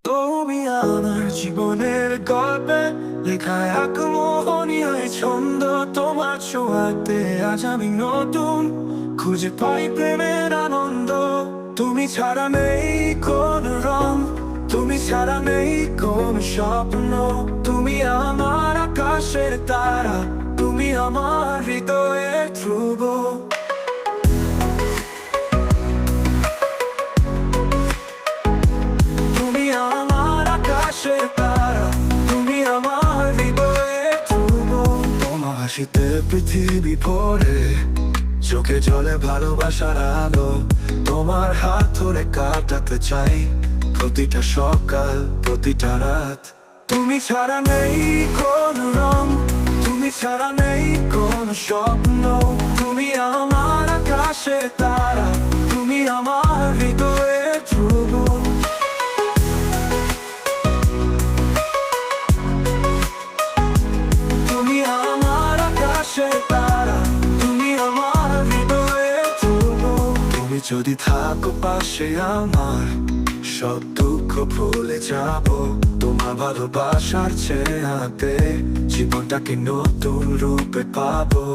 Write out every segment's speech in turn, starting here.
তুমি আমার জীবনের গল্পে লেখা এক মোহনীয় ছন্দ। তোমার ছোঁয়াতে আজ আমি নতুন খুঁজে পাই প্রেমের আনন্দ। তুমি ছাড়া নেই কোন রং, তুমি ছাড়া নেই কোন স্বপ্ন। তুমি আমার আকাশের তারা, তুমি আমার হৃদয়ের ধ্রুব। তুমি আমার আকাশের তারা, তুমি আমার হৃদয়ের ধ্রুব। তোমার হাসিতে পৃথিবী ভরে, চোখে জলে ভালোবাসার আলো। তোমার হাত ধরে কাটাতে চাই প্রতিটা সকাল, প্রতিটা রাত। তুমি ছাড়া নেই কোন রং, তুমি ছাড়া নেই কোন স্বপ্ন। তুমি আমার আকাশের তারা, তুমি আমার হৃদয়ের ধ্রুব। তুমি আমার আকাশের তারা, তুমি আমার হৃদয়ের ধ্রুব। তুমি যদি থাকো পাশে আমার, সব দুঃখ ভুলে যাব। তোমার ভালোবাসার ছেয়াতে জীবনটাকে নতুন রূপে পাবো।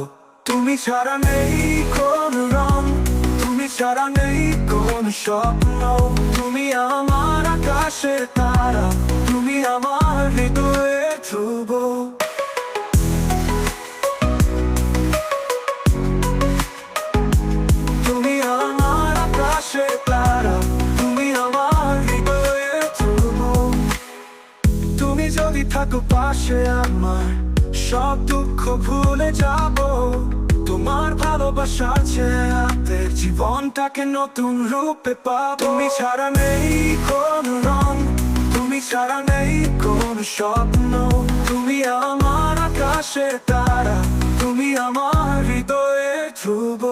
তুমি ছাড়া নেই কোন রং, তুমি ছাড়া নেই কোন স্বপ্ন। তুমি আমার আকাশের তারা, তুমি আমার হৃদয়ের ধ্রুব। তুমি আমার আকাশের তারা, তুমি আমার হৃদয়ের ধ্রুব। তুমি যদি থাকো পাশে আমার, সব দুঃখ ভুলে যাব। তোমার ভালোবাসার ছেয়াতে জীবনটাকে নতুন রূপে পাবো। তুমি ছাড়া নেই কোন রং, তুমি ছাড়া নেই কোন স্বপ্ন। তুমি আমার আকাশের তারা, তুমি আমার হৃদয়ের ধ্রুব।